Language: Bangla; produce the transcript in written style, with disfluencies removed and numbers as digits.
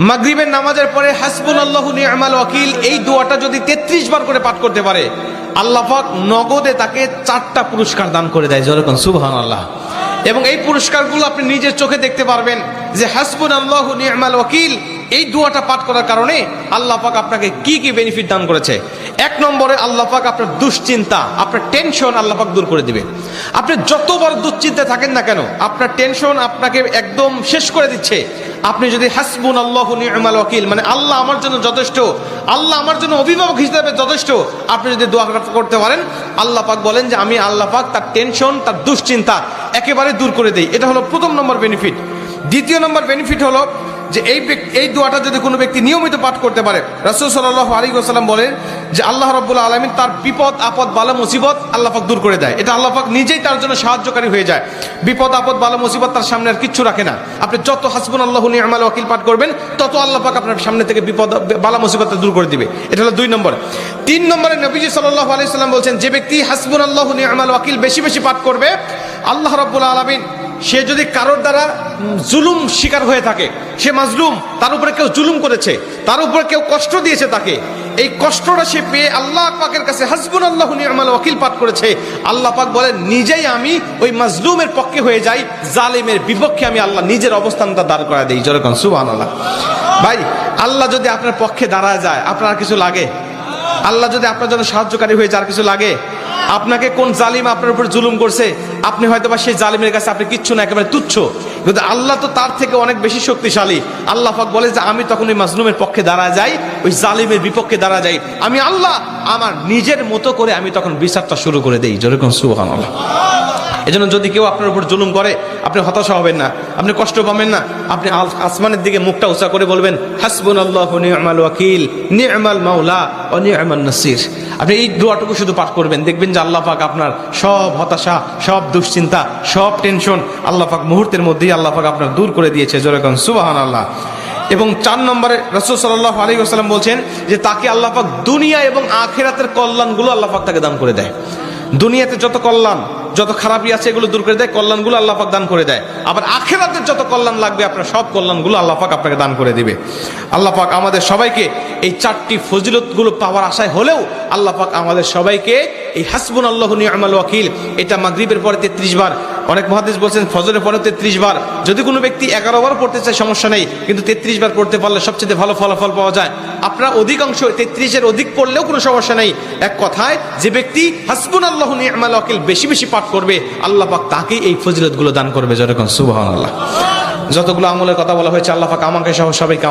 মাগরিবের নামাজের পরে হাসবুনাল্লাহু নি'মাল ওয়াকিল এই দোয়াটা যদি 33 বার করে পাঠ করতে পারে, আল্লাহ পাক নগদে তাকে 4টা পুরস্কার দান করে দেয়। যেরকম সুবহানাল্লাহ। এবং এই পুরস্কারগুলো আপনি নিজের চোখে দেখতে পারবেন যে হাসবুনাল্লাহু নি'মাল ওয়াকিল এই দোয়াটা পাঠ করার কারণে আল্লাহ পাক আপনাকে কি কি বেনিফিট দান করেছে। 1 নম্বরে আল্লাহ পাক আপনার দুশ্চিন্তা, আপনার টেনশন আল্লাহ পাক দূর করে দিবে। আপনি যত বড় দুশ্চিন্তায় থাকেন না কেন, আপনার টেনশন আপনাকে একদম শেষ করে দিচ্ছে। আপনি যদি হাসবুনাল্লাহু নি'মাল ওয়াকিল মানে আল্লাহ আমার জন্য যথেষ্ট, আল্লাহ আমার জন্য অভিভাবক হিসেবে যথেষ্ট, আপনি যদি দোয়া করতে পারেন, আল্লাহ পাক বলেন যে আমি আল্লাহ পাক তার টেনশন, তার দুশ্চিন্তা একেবারে দূর করে দেই। এটা হলো প্রথম নম্বর বেনিফিট। দ্বিতীয় নম্বর বেনিফিট হলো যে এই দোয়াটা যদি কোনো ব্যক্তি নিয়মিত পাঠ করতে পারে, রাসূল সাল্লাল্লাহু আলাইহি ওয়াসাল্লাম বলেন যে আল্লাহ রাব্বুল আলামিন তার বিপদ আপদ বালা মুসিবত আল্লাহ পাক দূর করে দেয়। এটা আল্লাহ পাক নিজেই তার জন্য সাহায্যকারী হয়ে যায়। বিপদ আপদ বালা মুসিবত তার সামনে আর কিচ্ছু রাখে না। আপনি যত হাসবুনাল্লাহু নি'মাল ওয়াকিল পাঠ করবেন, তত আল্লাহ পাক আপনার সামনে থেকে বিপদ বালা মুসিবত দূর করে দিবে। এটা হলো 2 নম্বর। 3 নম্বরে নবীজি সাল্লাল্লাহু আলাইহি ওয়াসাল্লাম বলছেন যে ব্যক্তি হাসবুনাল্লাহু নি'মাল ওয়াকিল বেশি বেশি পাঠ করবে, আল্লাহ রাব্বুল আলামিন সে যদি কারোর দ্বারা জুলুম শিকার হয়ে থাকে, সে মাজলুম, তার উপরে কেউ জুলুম করেছে, তার উপরে কেউ কষ্ট দিয়েছে, তাকে এই কষ্টটা সে পেয়ে আল্লাহ পাকের কাছে হাসবুনাল্লাহু নি'মাল ওয়াকিল পাঠ করেছে, আল্লাহ পাক বলেন নিজেই আমি ওই মাজলুমের পক্ষে হয়ে যাই, জালিমের বিপক্ষে আমি আল্লাহ নিজের অবস্থানটা দাঁড় করা দেই। যেরকম সুবহানাল্লাহ। ভাই, আল্লাহ যদি আপনার পক্ষে দাঁড়ায় যায়, আপনার কিছু লাগে? আল্লাহ যদি আপনার জন্য সাহায্যকারী হয়ে যায়, আর কিছু লাগে? আপনাকে কোন জালিম আপনার উপর জুলুম করছে, আপনি হয়তো বা সেই জালিমের কাছে আপনি কিচ্ছু না, একেবারে তুচ্ছ, কিন্তু আল্লাহ তো তার থেকে অনেক বেশি শক্তিশালী। আল্লাহ পাক বলে যে আমি তখন ওই মাজলুমের পক্ষে দাঁড়া যাই, ওই জালিমের বিপক্ষে দাঁড়া যাই, আমি আল্লাহ আমার নিজের মতো করে আমি তখন বিচারটা শুরু করে দেই। যেরকম সুবহানাল্লাহ। এজন্য যদি কেউ আপনার উপর জুলুম করে, আপনি হতাশা হবেন না, আপনি কষ্ট পাবেন না, আপনি আসমানের দিকে মুখটা উঁচা করে বলবেন হাসবুনাল্লাহু নি'মাল ওয়াকিল নি'মাল মাওলা ওয়া নি'মান নাসির। আপনি এই দোয়াটুকু শুধু পাঠ করবেন, দেখবেন যে আল্লাহ পাক আপনার সব হতাশা, সব দুশ্চিন্তা, সব টেনশন আল্লাহ পাক মুহূর্তের মধ্যেই আল্লাহ পাক আপনার দূর করে দিয়েছে। যেরকম সুবহানাল্লাহ। এবং 4 নম্বরে রাসূল সাল্লাল্লাহু আলাইহি ওয়াসাল্লাম বলছেন যে তাকে আল্লাহ পাক দুনিয়া এবং আখিরাতের কল্যাণগুলো আল্লাহ পাক তাকে দান করে দেয়। দুনিয়াতে যত কল্যাণ, যত খারাপই আছে এগুলো দূর করে দেয়, কল্যাণগুলো আল্লাহ পাক দান করে দেয়। আবার আখিরাতের যত কল্যাণ লাগবে আপনার সব কল্যাণগুলো আল্লাহ পাক আপনাকে দান করে দিবে। আল্লাহ পাক আমাদের সবাইকে এই 4টি ফজিলতগুলো পাওয়ার আশায় হলেও আল্লাহ পাক আমাদের সবাইকে এই হাসবুনাল্লাহু নি'মাল ওয়াকিল এটা মাগরিবের পরে 33 বার, অনেক মুহাদ্দিস বলছেন ফজরের পরে 33 বার, যদি কোনো ব্যক্তি 11 বার পড়তে চায় সমস্যা নেই, কিন্তু 33 বার পড়তে পারলে সবচেয়ে ভালো ফলাফল পাওয়া যায়। আপনারা অধিকাংশ 33-এর অধিক পড়লেও কোনো সমস্যা নেই। এক কথায় যে ব্যক্তি হাসবুনাল্লাহু নি'মাল ওয়াকিল বেশি বেশি পাঠ করবে, আল্লাহ পাক তাকেই এই ফজিলতগুলো দান করবে। যেরকম সুবহানাল্লাহ। যতগুলো আমলের কথা বলা হয়েছে আল্লাহ পাক আমাকে সহ সবাইকে